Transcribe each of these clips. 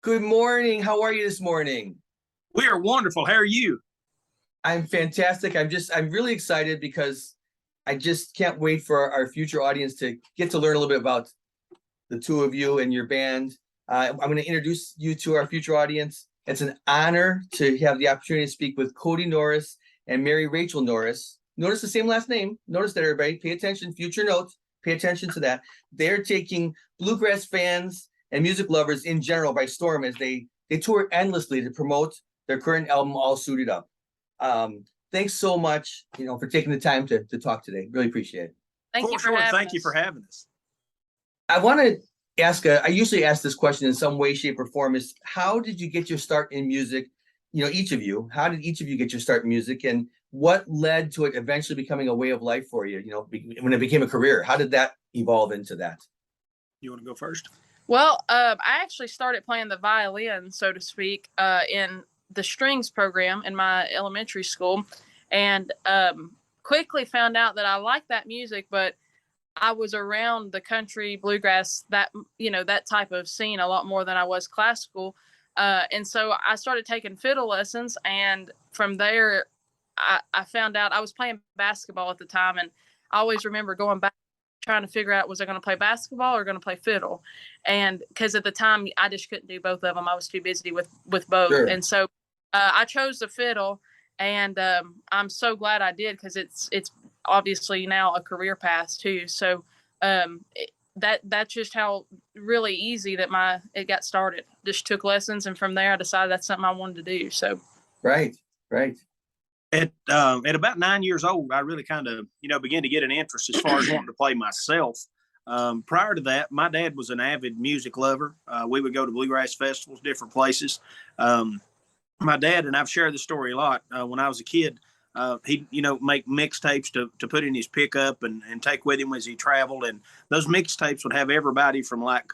Good morning. How are you this morning? We are wonderful. How are you? I'm fantastic. I'm really excited because I just can't wait for our future audience to get to learn a little bit about the two of you and your band. I'm going to introduce you to our future audience. It's an honor to have the opportunity to speak with Kody Norris and Mary Rachel Norris. Notice the same last name. Notice that, everybody. Pay attention. Future notes. Pay attention to that. They're taking bluegrass fans and music lovers in general by storm as they tour endlessly to promote their current album, All Suited Up. Thanks so much, for taking the time to talk today. Really appreciate it. Thank you for having us. Thank you for having us. I want to I usually ask this question in some way, shape, or form, is how did you get your start in music? Each of you, how did each of you get your start in music, and what led to it eventually becoming a way of life for you? When it became a career, how did that evolve into that? You want to go first? Well, I actually started playing the violin, so to speak, in the strings program in my elementary school, and quickly found out that I liked that music, but I was around the country bluegrass, that type of scene a lot more than I was classical. And so I started taking fiddle lessons, and from there I found out I was playing basketball at the time, and I always remember going back trying to figure out, was I going to play basketball or going to play fiddle? And because at the time I just couldn't do both of them. I was too busy with both. Sure. And so I chose the fiddle, and I'm so glad I did, because it's obviously now a career path too. So that's just how really easy that it got started. Just took lessons, and from there I decided that's something I wanted to do. So right. At about 9 years old, I really kind of began to get an interest as far as wanting to play myself. Prior to that, my dad was an avid music lover. We would go to bluegrass festivals, different places. My dad, and I've shared this story a lot, when I was a kid, he'd make mixtapes to put in his pickup and take with him as he traveled, and those mixtapes would have everybody from like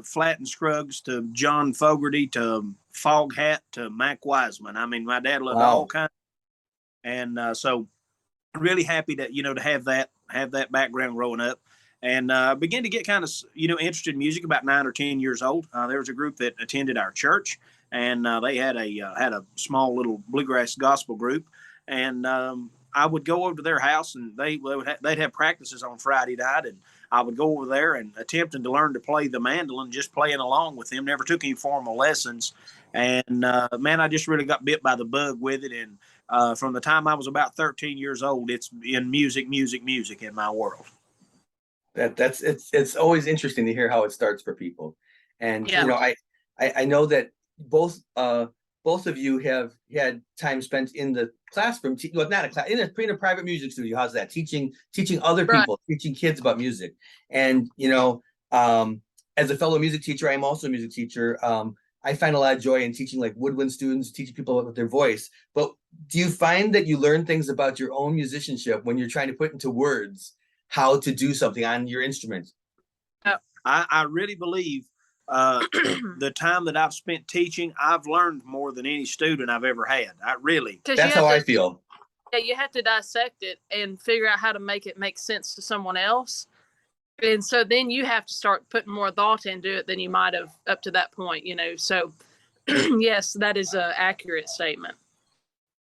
Flatt and Scruggs to John Fogerty to Foghat to Mac Wiseman. I mean, my dad loved all kinds, and so really happy to to have that background growing up, and began to get kind of interested in music about 9 or 10 years old. There was a group that attended our church, and they had a small little bluegrass gospel group. And I would go over to their house, and they'd have practices on Friday night, and I would go over there and attempting to learn to play the mandolin, just playing along with them. Never took any formal lessons, and man, I just really got bit by the bug with it. And from the time I was about 13 years old, it's been music in my world. It's always interesting to hear how it starts for people, and yeah. I know that both of you have had time spent in the classroom, not a class, in a private music studio. How's that? Teaching other people, right. Teaching kids about music. And, as a fellow music teacher, I'm also a music teacher. I find a lot of joy in teaching like woodwind students, teaching people about their voice. But do you find that you learn things about your own musicianship when you're trying to put into words how to do something on your instrument? I really believe the time that I've spent teaching, I've learned more than any student I've ever had. That's how I feel. Yeah, you have to dissect it and figure out how to make it make sense to someone else. And so then you have to start putting more thought into it than you might have up to that point, So yes, that is an accurate statement.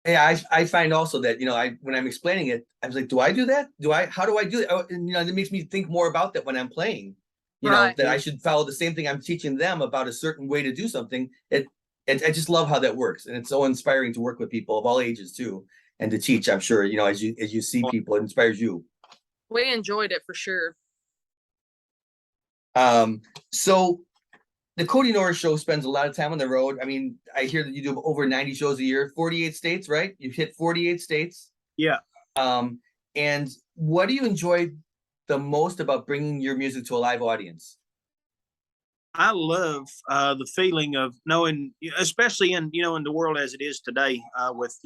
Yeah, I find also that, when I'm explaining it, I was like, do I do that? How do I do it? And, it makes me think more about that when I'm playing. That I should follow the same thing I'm teaching them about a certain way to do something. I just love how that works. And it's so inspiring to work with people of all ages too, and to teach, I'm sure, as you see people, it inspires you. We enjoyed it for sure. So the Kody Norris Show spends a lot of time on the road. I mean, I hear that you do over 90 shows a year, 48 states, right? You've hit 48 states. Yeah. And what do you enjoy the most about bringing your music to a live audience? I love the feeling of knowing, especially in the world as it is today, with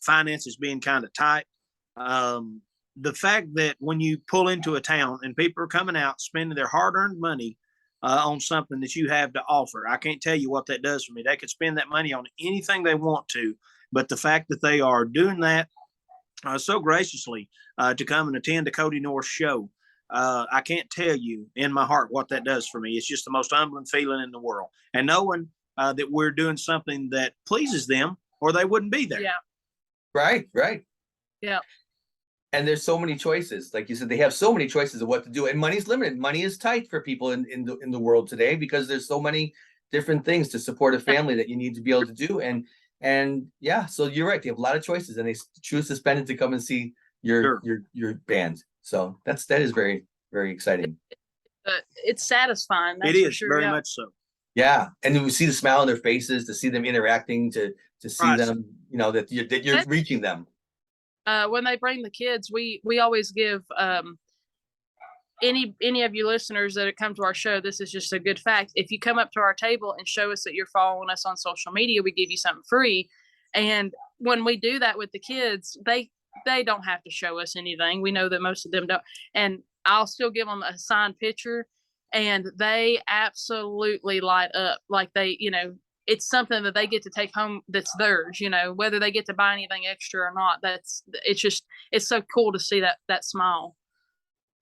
finances being kind of tight. The fact that when you pull into a town and people are coming out spending their hard-earned money on something that you have to offer, I can't tell you what that does for me. They could spend that money on anything they want to, but the fact that they are doing that so graciously to come and attend the Kody Norris Show, I can't tell you in my heart what that does for me. It's just the most humbling feeling in the world. And knowing that we're doing something that pleases them, or they wouldn't be there. Yeah. Right. Yeah. And there's so many choices. Like you said, they have so many choices of what to do, and money's limited. Money is tight for people in the world today, because there's so many different things to support a family that you need to be able to do. And yeah, so you're right. They have a lot of choices, and they choose to spend it to come and see your band. So that is very, very exciting. It's satisfying. That's It is for sure. very Yeah. much so. Yeah, and then we see the smile on their faces, to see them interacting, to see Right. them, that you're reaching them. When they bring the kids, we always give any of you listeners that come to our show, this is just a good fact. If you come up to our table and show us that you're following us on social media, we give you something free. And when we do that with the kids, they don't have to show us anything. We know that most of them don't. And I'll still give them a signed picture, and they absolutely light up. Like it's something that they get to take home that's theirs, whether they get to buy anything extra or not. It's so cool to see that smile.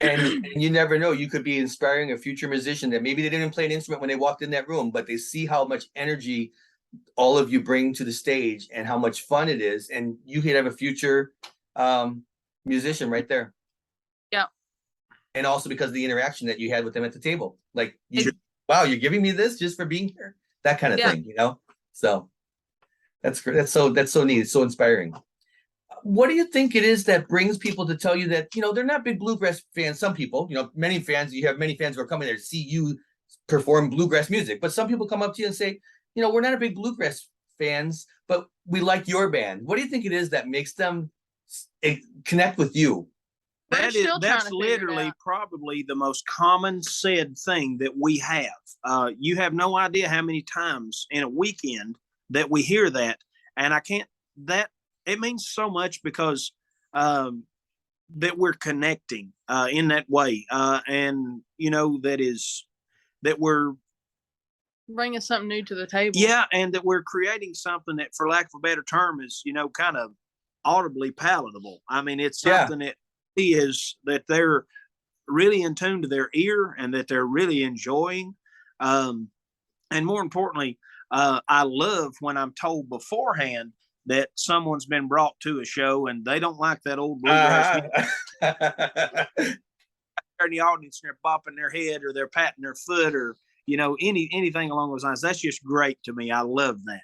And you never know, you could be inspiring a future musician that maybe they didn't play an instrument when they walked in that room, but they see how much energy all of you bring to the stage and how much fun it is. And you could have a future musician right there. Yeah. And also because of the interaction that you had with them at the table. Like, wow, you're giving me this just for being here? That kind of thing, So that's great. That's so neat. It's so inspiring. What do you think it is that brings people to tell you that, they're not big bluegrass fans? Some people, you have many fans who are coming there to see you perform bluegrass music. But some people come up to you and say, we're not a big bluegrass fans, but we like your band. What do you think it is that makes them connect with you? That's literally probably the most common said thing that we have. You have no idea how many times in a weekend that we hear that. And it means so much, because that we're connecting in that way. And that we're bringing something new to the table. Yeah. And that we're creating something that, for lack of a better term, is, kind of audibly palatable. I mean, it's something that is that they're really in tune to their ear, and that they're really enjoying. And more importantly, I love when I'm told beforehand that someone's been brought to a show and they don't like that old bluegrass music. In the audience, and they're bopping their head, or they're patting their foot, or anything along those lines. That's just great to me. I love that.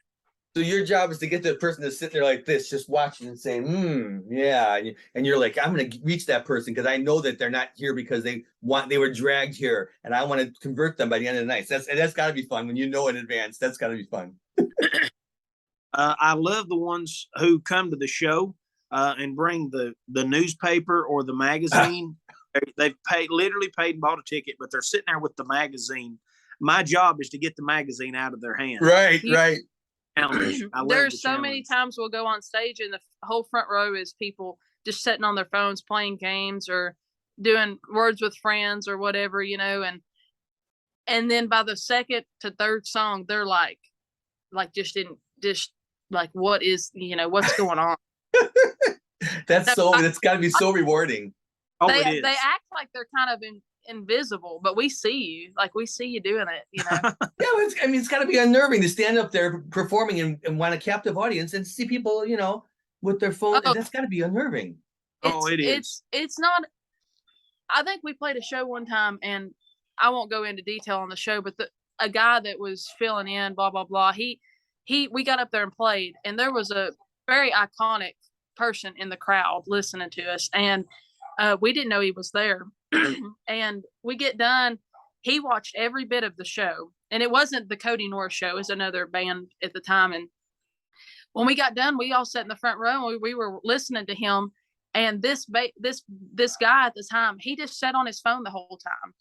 So your job is to get the person to sit there like this, just watching and saying, yeah. And you're like, I'm going to reach that person, because I know that they're not here because they were dragged here, and I want to convert them by the end of the night. That's got to be fun when you know in advance. That's got to be fun. I love the ones who come to the show and bring the newspaper or the magazine. They've literally paid and bought a ticket, but they're sitting there with the magazine. My job is to get the magazine out of their hands. Right. There's so many times we'll go on stage, and the whole front row is people just sitting on their phones playing games or doing words with friends or whatever, and then by the second to third song, they're like just what is, what's going on? That's got to be so rewarding. They act like they're kind of invisible, but we see you. Like, we see you doing it, Yeah, it's got to be unnerving to stand up there performing and want a captive audience and see people, with their phone. That's got to be unnerving. It is. It's not. I think we played a show one time, and I won't go into detail on the show, but a guy that was filling in, blah blah blah. We got up there and played, and there was a very iconic person in the crowd listening to us, and we didn't know he was there. And we get done. He watched every bit of the show, and it wasn't the Kody Norris show. It was another band at the time. And when we got done, we all sat in the front row, and we were listening to him. And this guy at the time, he just sat on his phone the whole time.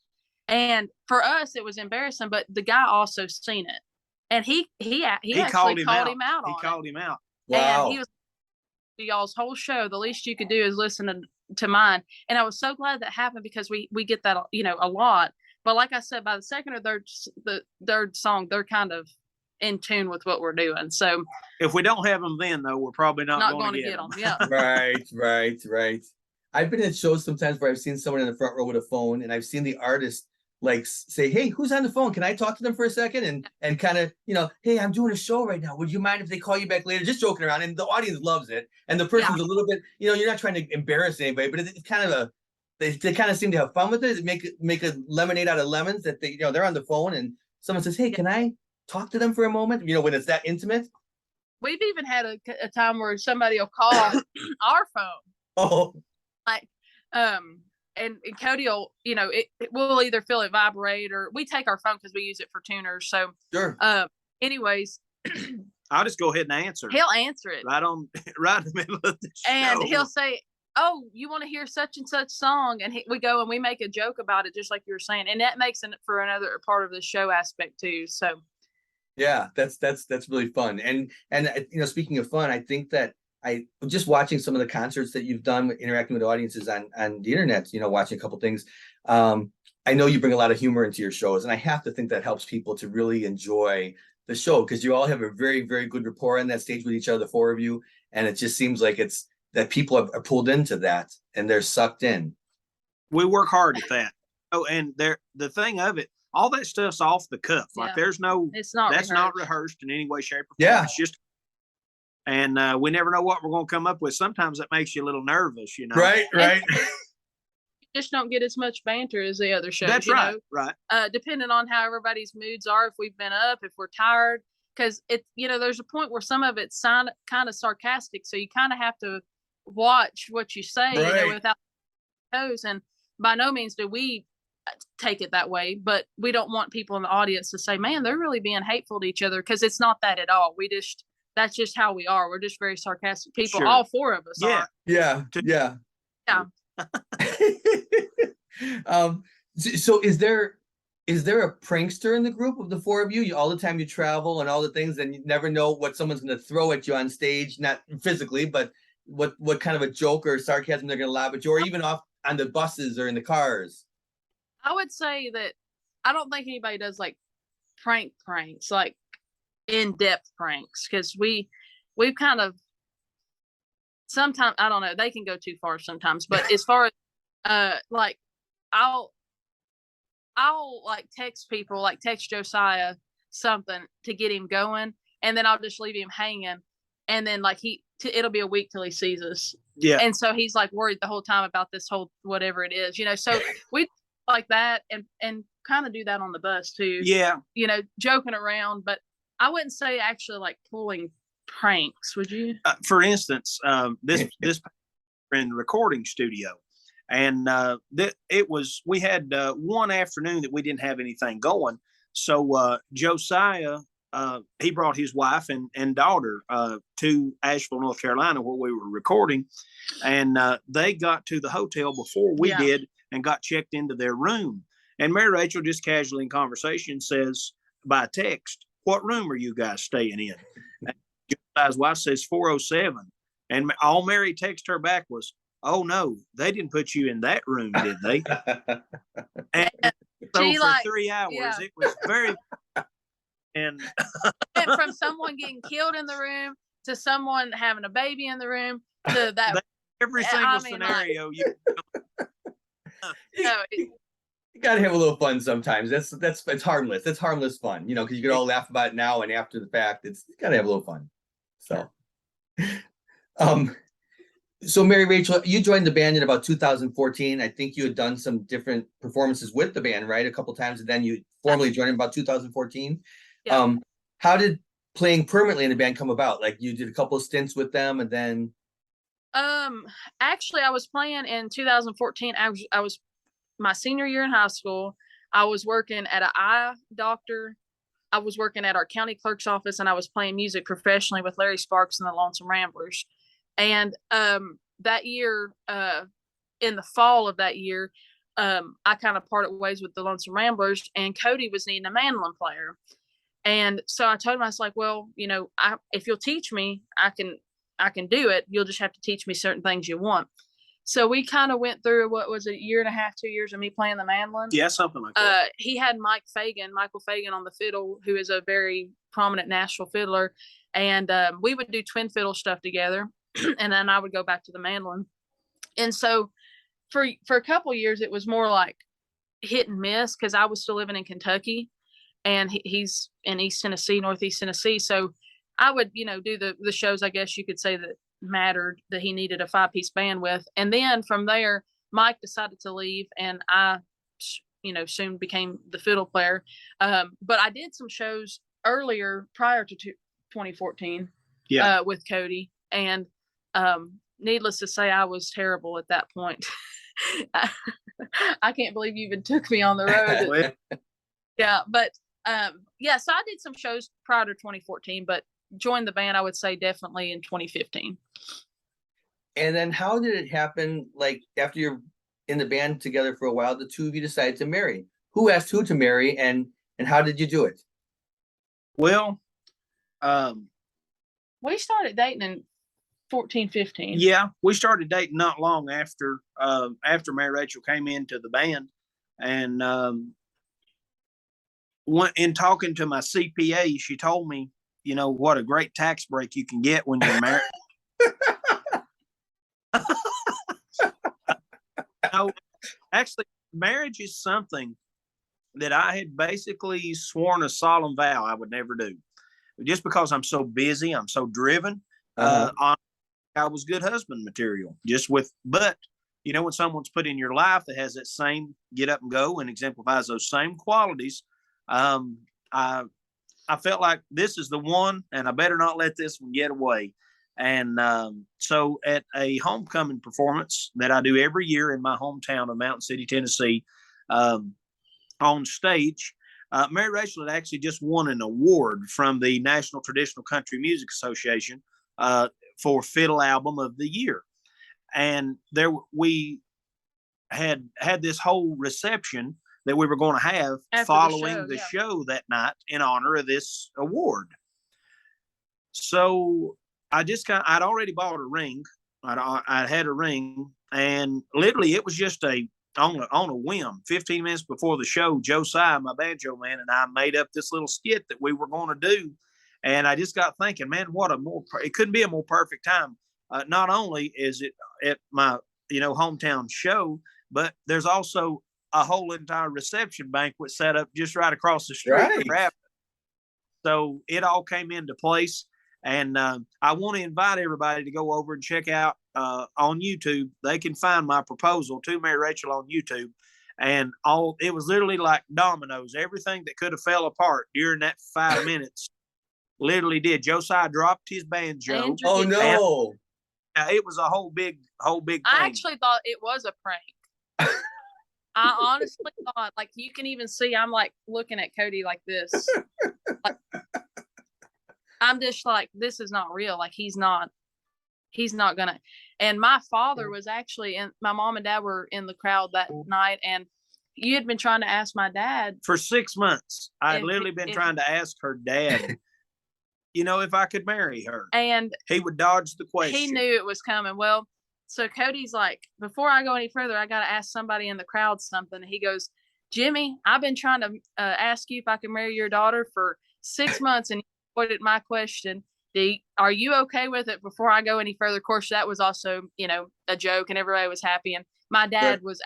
And for us, it was embarrassing, but the guy also seen it, and he actually called him out. He called him out. Wow. And he was, y'all's whole show, the least you could do is listen to mine. And I was so glad that happened, because we get that, a lot. But like I said, by the second or third song, they're kind of in tune with what we're doing. So if we don't have them then, though, we're probably not going to get them. Yeah. Right. I've been at shows sometimes where I've seen someone in the front row with a phone, and I've seen the artist like say, hey, who's on the phone? Can I talk to them for a second? And kind of, hey, I'm doing a show right now. Would you mind if they call you back later? Just joking around. And the audience loves it. And the person's a little bit, you're not trying to embarrass anybody, but it's kind of they kind of seem to have fun with it. Make a lemonade out of lemons that they're on the phone and someone says, hey, can I talk to them for a moment? When it's that intimate. We've even had a time where somebody will call our phone. Oh. Like, and Kody will, we'll either feel it vibrate or we take our phone because we use it for tuners. So, sure. Anyways, I'll just go ahead and answer. He'll answer it right in the middle of the show. And he'll say, oh, you want to hear such and such song? And we go and we make a joke about it, just like you were saying. And that makes it for another part of the show aspect too. So. Yeah, that's really fun. And speaking of fun, I think that just watching some of the concerts that you've done, interacting with audiences on the internet, watching a couple things. I know you bring a lot of humor into your shows, and I have to think that helps people to really enjoy the show because you all have a very, very good rapport on that stage with each other, the four of you. And it just seems like it's that people are pulled into that and they're sucked in. We work hard at that. Oh, and the thing of it, all that stuff's off the cuff. Yeah. Like that's not rehearsed in any way, shape, or form. Yeah. It's just, and we never know what we're going to come up with. Sometimes it makes you a little nervous, Right. You just don't get as much banter as the other shows. That's right. Right. Depending on how everybody's moods are, if we've been up, if we're tired, because there's a point where some of it's kind of sarcastic, so you kind of have to watch what you say, without toes. And by no means do we take it that way, but we don't want people in the audience to say, man, they're really being hateful to each other, because it's not that at all. That's just how we are. We're just very sarcastic people. Sure. All four of us are. Yeah. So is there a prankster in the group of the four of you? All the time you travel and all the things, and you never know what someone's going to throw at you on stage, not physically, but what kind of a joke or sarcasm they're going to lob at you, or even off on the buses or in the cars. I would say that I don't think anybody does like pranks, like in-depth pranks, because we've kind of, sometimes, I don't know, they can go too far sometimes, but as far as like I'll like text people, like text Josiah something to get him going, and then I'll just leave him hanging, and then like it'll be a week till he sees us. Yeah. And so he's like worried the whole time about this whole whatever it is, so we like that and kind of do that on the bus too. Yeah. Joking around, but I wouldn't say actually like pulling pranks, would you? For instance, this in the recording studio, and we had one afternoon that we didn't have anything going, so Josiah he brought his wife and daughter to Asheville, North Carolina, where we were recording, and they got to the hotel before we did and got checked into their room. And Mary Rachel just casually in conversation says by text, "What room are you guys staying in?" And Josiah's wife says 407. And all Mary texted her back was, "Oh no, they didn't put you in that room, did they?" And so for 3 hours, it was very, and from someone getting killed in the room to someone having a baby in the room to that. Every single scenario. You gotta have a little fun sometimes. It's harmless. It's harmless fun, because you can all laugh about it now and after the fact. You gotta have a little fun. So, so Mary Rachel, you joined the band in about 2014. I think you had done some different performances with the band, right? A couple of times, and then you formally joined in about 2014. Yeah. How did playing permanently in the band come about? Like you did a couple of stints with them, and then. Actually, I was playing in 2014. I was my senior year in high school. I was working at an eye doctor. I was working at our county clerk's office, and I was playing music professionally with Larry Sparks and the Lonesome Ramblers. And that year, in the fall of that year, I kind of parted ways with the Lonesome Ramblers, and Kody was needing a mandolin player. And so I told him, I was like, well, if you'll teach me, I can do it. You'll just have to teach me certain things you want. So we kind of went through, what was it, 1.5 years, 2 years of me playing the mandolin. Yeah, something like that. He had Michael Fagan on the fiddle, who is a very prominent Nashville fiddler. And we would do twin fiddle stuff together. And then I would go back to the mandolin. And so for a couple of years, it was more like hit and miss because I was still living in Kentucky, and he's in East Tennessee, Northeast Tennessee. So I would, do the shows, I guess you could say, that mattered, that he needed a 5-piece band with. And then from there, Mike decided to leave, and I, soon became the fiddle player. But I did some shows earlier prior to 2014 with Kody. And needless to say, I was terrible at that point. I can't believe you even took me on the road. Yeah, but so I did some shows prior to 2014, but joined the band, I would say, definitely in 2015. And then how did it happen? Like, after you're in the band together for a while, the two of you decided to marry. Who asked who to marry, and how did you do it? Well, we started dating in 14, 15. Yeah, we started dating not long after Mary Rachel came into the band, and in talking to my CPA, she told me, what a great tax break you can get when you're married. No, actually, marriage is something that I had basically sworn a solemn vow I would never do. Just because I'm so busy, I'm so driven. I was good husband material. But when someone's put in your life that has that same get up and go and exemplifies those same qualities, I felt like this is the one, and I better not let this one get away. And so at a homecoming performance that I do every year in my hometown of Mountain City, Tennessee, on stage, Mary Rachel had actually just won an award from the National Traditional Country Music Association for Fiddle Album of the Year. And we had this whole reception that we were going to have after following the show that night in honor of this award. So I'd already bought a ring. I had a ring, and literally it was just on a whim. 15 minutes before the show, Josiah, my banjo man, and I made up this little skit that we were going to do. And I just got thinking, man, it couldn't be a more perfect time. Not only is it at my, hometown show, but there's also a whole entire reception banquet set up just right across the street. Right. So it all came into place. And I want to invite everybody to go over and check out on YouTube. They can find my proposal to Mary Rachel on YouTube. And it was literally like dominoes. Everything that could have fell apart during that 5 minutes literally did. Josiah dropped his banjo. Oh no! It was a whole big thing. I actually thought it was a prank. I honestly thought, like, you can even see I'm like looking at Kody like this. Like, I'm just like, this is not real. Like, he's not gonna. And my father was actually my mom and dad were in the crowd that night, and you had been trying to ask my dad for 6 months. I had literally been trying to ask her dad, if I could marry her. And he would dodge the question. He knew it was coming. Well, so Cody's like, before I go any further, I got to ask somebody in the crowd something. And he goes, Jimmy, I've been trying to ask you if I can marry your daughter for 6 months, and you avoided my question. Are you okay with it before I go any further? Of course, that was also, a joke, and everybody was happy. And my dad was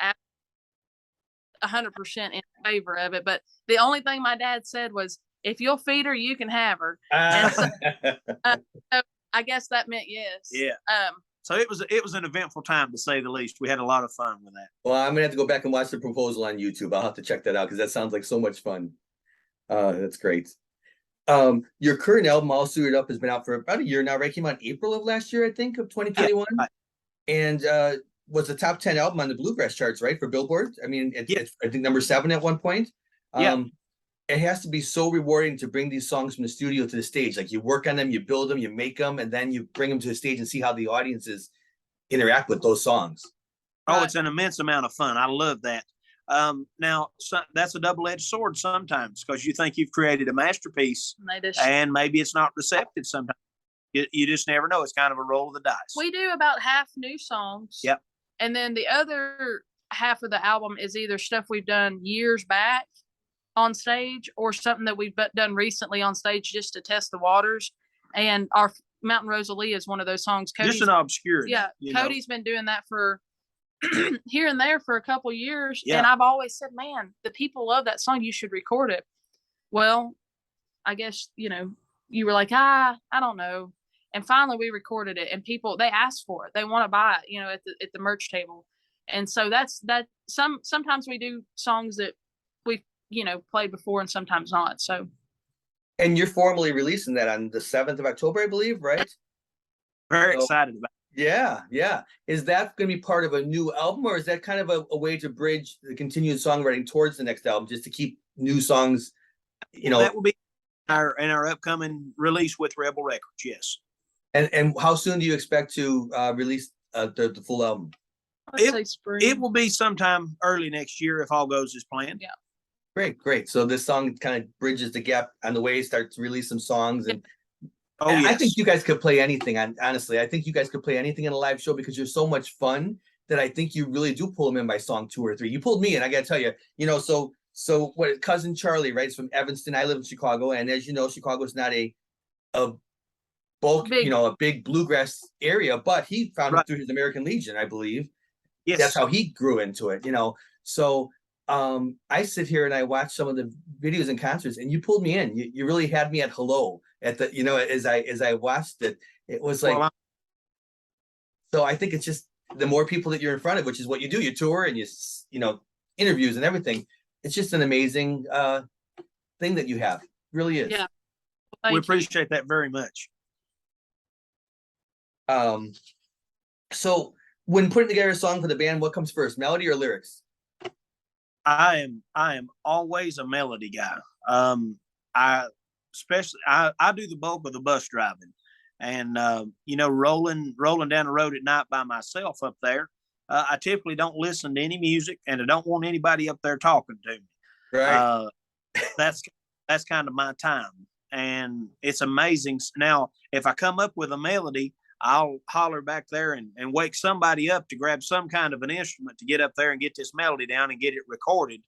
100% in favor of it. But the only thing my dad said was, if you'll feed her, you can have her. And so, so I guess that meant yes. Yeah. So it was an eventful time, to say the least. We had a lot of fun with that. Well, I'm gonna have to go back and watch the proposal on YouTube. I'll have to check that out because that sounds like so much fun. That's great. Your current album, All Suited Up, has been out for about a year now, right? Came out April of last year, I think, of 2021. Yeah. And was the top 10 album on the Bluegrass charts, right, for Billboard? I mean, it's I think number 7 at one point. It has to be so rewarding to bring these songs from the studio to the stage. Like, you work on them, you build them, you make them, and then you bring them to the stage and see how the audiences interact with those songs. Oh, it's an immense amount of fun. I love that. Now, that's a double-edged sword sometimes, because you think you've created a masterpiece, and maybe it's not receptive sometimes. You just never know. It's kind of a roll of the dice. We do about half new songs. Yep. And then the other half of the album is either stuff we've done years back on stage, or something that we've done recently on stage just to test the waters. And our Mountain Rosalie is one of those songs. Just an obscurity. Yeah. Cody's been doing that for here and there for a couple years. Yeah. And I've always said, man, the people love that song. You should record it. Well, I guess, you were like, I don't know. And finally we recorded it, and people, they asked for it. They want to buy it, at the merch table. And so sometimes we do songs that we've, played before and sometimes not. So. And you're formally releasing that on the 7th of October, I believe, right? Very excited about it. Yeah, yeah. Is that going to be part of a new album, or is that kind of a way to bridge the continued songwriting towards the next album, just to keep new songs, That will be in our upcoming release with Rebel Records, yes. And how soon do you expect to release the full album? Let's say spring. It will be sometime early next year if all goes as planned. Yeah. Great. So this song kind of bridges the gap on the way, start to release some songs. And yes. I think you guys could play anything. Honestly, I think you guys could play anything in a live show because you're so much fun that I think you really do pull them in by song 2 or 3. You pulled me in, I got to tell you, so what, cousin Charlie, right? It's from Evanston. I live in Chicago. And as you know, Chicago is not a bulk, a big bluegrass area, but he found it through his American Legion, I believe. Yes. That's how he grew into it, So I sit here and I watch some of the videos and concerts, and you pulled me in. You really had me at hello at the, as I watched it. It was like, so I think it's just the more people that you're in front of, which is what you do, you tour and you interviews and everything. It's just an amazing thing that you have. It really is. Yeah. We appreciate that very much. So when putting together a song for the band, what comes first, melody or lyrics? I am always a melody guy. I do the bulk of the bus driving, and rolling down the road at night by myself up there. I typically don't listen to any music, and I don't want anybody up there talking to me. Right. That's kind of my time, and it's amazing. Now, if I come up with a melody, I'll holler back there and wake somebody up to grab some kind of an instrument to get up there and get this melody down and get it recorded.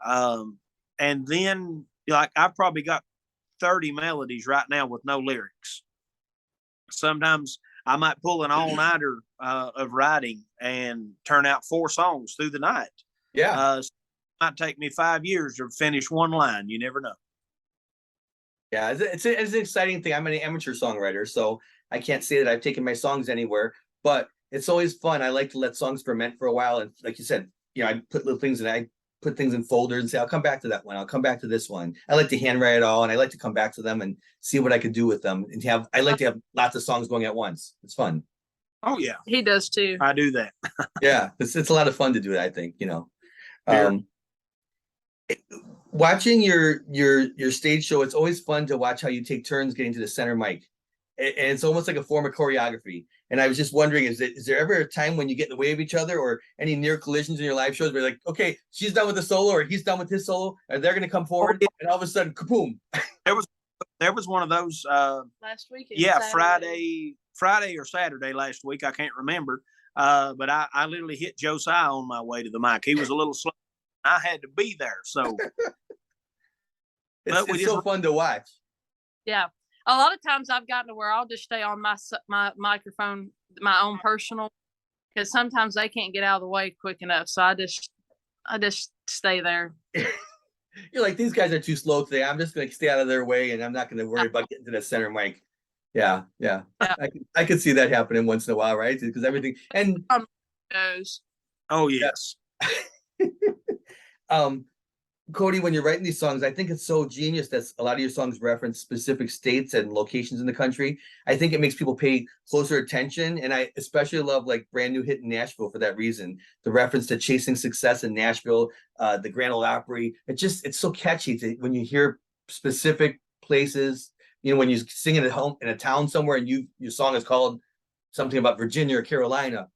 And then, I've probably got 30 melodies right now with no lyrics. Sometimes I might pull an all-nighter of writing and turn out 4 songs through the night. Yeah. It might take me 5 years to finish one line. You never know. Yeah, it's an exciting thing. I'm an amateur songwriter, so I can't say that I've taken my songs anywhere, but it's always fun. I like to let songs ferment for a while. And like you said, I put little things I put things in folders and say, I'll come back to that one. I'll come back to this one. I like to handwrite it all, and I like to come back to them and see what I could do with them. And I like to have lots of songs going at once. It's fun. Oh yeah. He does too. I do that. Yeah. It's a lot of fun to do it, I think, watching your stage show, it's always fun to watch how you take turns getting to the center mic. And it's almost like a form of choreography. And I was just wondering, is there ever a time when you get in the way of each other, or any near collisions in your live shows where you're like, okay, she's done with the solo or he's done with his solo, and they're going to come forward, and all of a sudden, kaboom. There was one of those last week. Yeah, Friday or Saturday last week. I can't remember. But I literally hit Josiah on my way to the mic. He was a little slow. I had to be there. So it's so fun to watch. Yeah. A lot of times I've gotten to where I'll just stay on my microphone, my own personal, because sometimes they can't get out of the way quick enough. So I just stay there. You're like, these guys are too slow today. I'm just going to stay out of their way, and I'm not going to worry about getting to the center mic. Yeah. I could see that happening once in a while, right? Because everything and goes. Oh yes. Kody, when you're writing these songs, I think it's so genius that a lot of your songs reference specific states and locations in the country. I think it makes people pay closer attention. And I especially love like Brand New Hit in Nashville for that reason. The reference to chasing success in Nashville, the Grand Ole Opry. It's so catchy when you hear specific places, when you sing it at home in a town somewhere and your song is called something about Virginia or Carolina.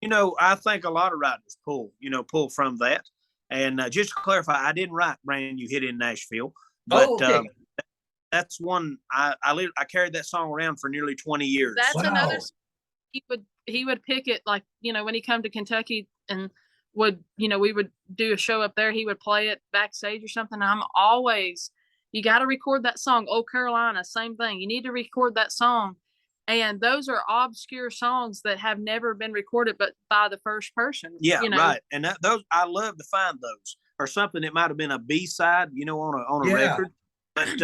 I think a lot of writers pull from that. And just to clarify, I didn't write Brand New Hit in Nashville, but okay. That's one I carried that song around for nearly 20 years. That's Wow. another. He would pick it, like, when he come to Kentucky and we would do a show up there. He would play it backstage or something. I'm always, you got to record that song. Oh, Carolina, same thing. You need to record that song. And those are obscure songs that have never been recorded, but by the first person. Yeah, you know? right. And those, I love to find those, or something that might have been a B-side, on a Yeah. record. But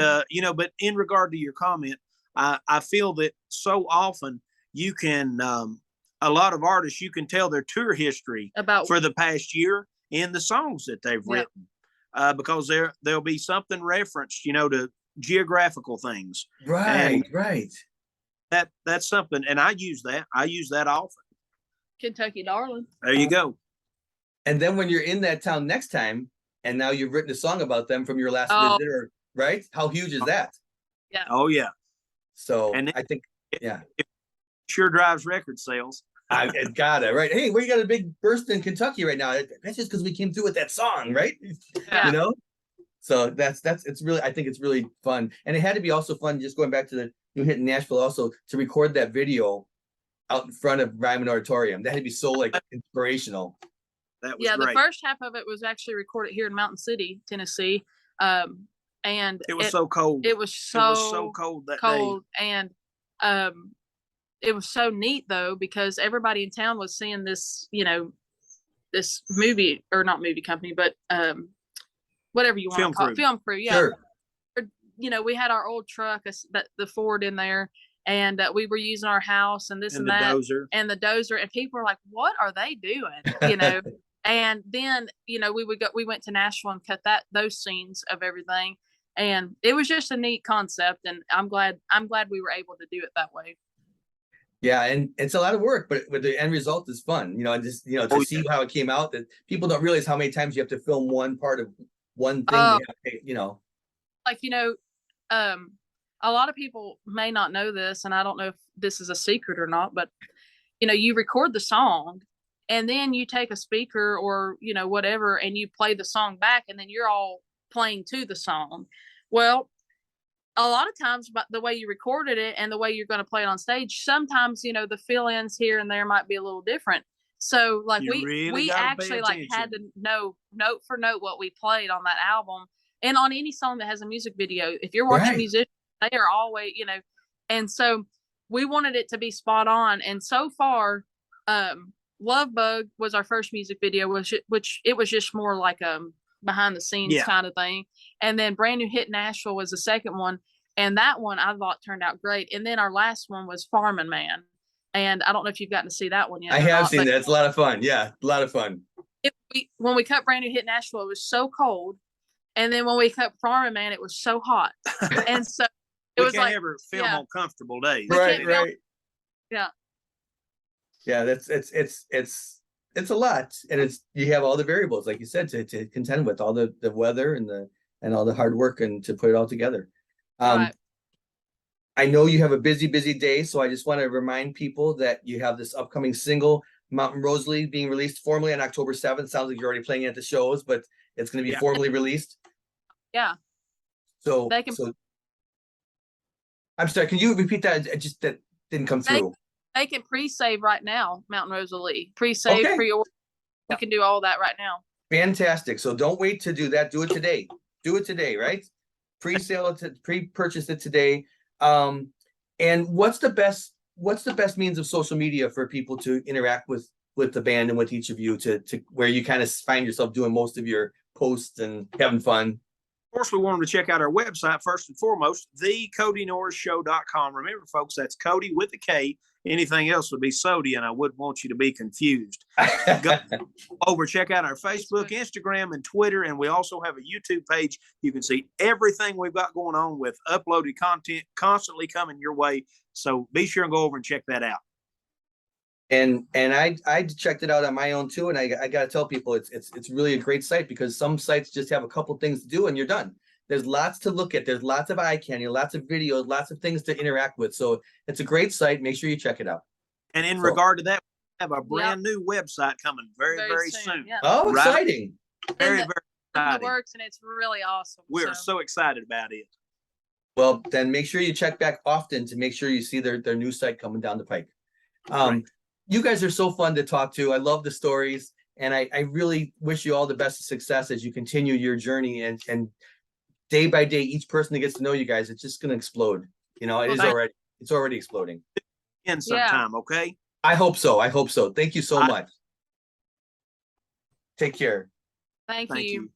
but in regard to your comment, I feel that so often you can, a lot of artists, you can tell their tour history About for the past year in the songs that they've written, because there'll be something referenced, to geographical things. Right, right. That's something, and I use that often. Kentucky Darling. There you go. And then when you're in that town next time, and now you've written a song about them from your last Oh. visit, right? How huge is that? Yeah. Oh yeah. So And I think, yeah, it sure drives record sales. it got it right. Hey, we got a big burst in Kentucky right now. That's just because we came through with that song, right? Yeah. You know. So it's really, I think it's really fun, and it had to be also fun. Just going back to the new hit in Nashville, also to record that video out in front of Ryman Auditorium. That had to be so like inspirational. That was Yeah, great. the first half of it was actually recorded here in Mountain City, Tennessee. And It was so cold. It was so cold that cold. And it was so neat though, because everybody in town was seeing this, this movie, or not movie company, but whatever you want to call it, film crew. Yeah. Sure. We had our old truck, the Ford in there, and we were using our house and this and that, dozer. and the dozer, and people were like, "What are they doing?" And then we went to Nashville and cut those scenes of everything, and it was just a neat concept, and I'm glad we were able to do it that way. Yeah, and it's a lot of work, but the end result is fun, and just to see how it came out. That people don't realize how many times you have to film one part of one thing. Like a lot of people may not know this, and I don't know if this is a secret or not, but you record the song, and then you take a speaker or whatever, and you play the song back, and then you're all playing to the song. Well, a lot of times, but the way you recorded it and the way you're going to play it on stage, sometimes the fill-ins here and there might be a little different. So like we actually like had to know note for note what we played on that album, and on any song that has a music video. If you're watching musicians, they are always and so we wanted it to be spot on. And so far, Love Bug was our first music video, which it was just more like behind the scenes kind of thing. And then Brand New Hit Nashville was the second one, and that one I thought turned out great. And then our last one was Farmin' Man, and I don't know if you've gotten to see that one yet. I have seen that. It's a lot of fun. Yeah, a lot of fun. When we cut Brand New Hit Nashville, it was so cold, and then when we cut Farmin' Man, it was so hot, and so it was like ever film on comfortable days. Right. Yeah. Yeah, it's a lot, and you have all the variables, like you said, to contend with, all the weather and all the hard work and to put it all together. Right. I know you have a busy day, so I just want to remind people that you have this upcoming single, Mountain Rosalie, being released formally on October 7th. Sounds like you're already playing it at the shows, but it's going to be formally released. Yeah. So they can. I'm sorry. Can you repeat that? That didn't come through. They can pre-save right now, Mountain Rosalie. Pre-save, pre-order. We can do all that right now. Fantastic. So don't wait to do that. Do it today. Do it today, right? Pre-sale it, pre-purchase it today. And what's the best means of social media for people to interact with the band and with each of you to where you kind of find yourself doing most of your posts and having fun? Of course, we want them to check out our website first and foremost, thekodynorrisshow.com. Remember, folks, that's Kody with a K. Anything else would be Sody, and I wouldn't want you to be confused. Go over, check out our Facebook, Instagram, and Twitter, and we also have a YouTube page. You can see everything we've got going on with uploaded content constantly coming your way. So be sure and go over and check that out. And I checked it out on my own too, and I got to tell people it's really a great site, because some sites just have a couple things to do and you're done. There's lots to look at. There's lots of eye candy, lots of videos, lots of things to interact with. So it's a great site. Make sure you check it out. And in regard to that, we have a brand new website coming very soon. Yeah. Oh, exciting! Very in exciting. The works, and it's really awesome. We're so excited about it. Well, then make sure you check back often to make sure you see their new site coming down the pike. You guys are so fun to talk to. I love the stories, and I really wish you all the best of success as you continue your journey, and day by day, each person that gets to know you guys, it's just going to explode. It's already exploding. in sometime. Okay. I hope so. I hope so. Thank you so I- much. Take care. Thank Thank you. you.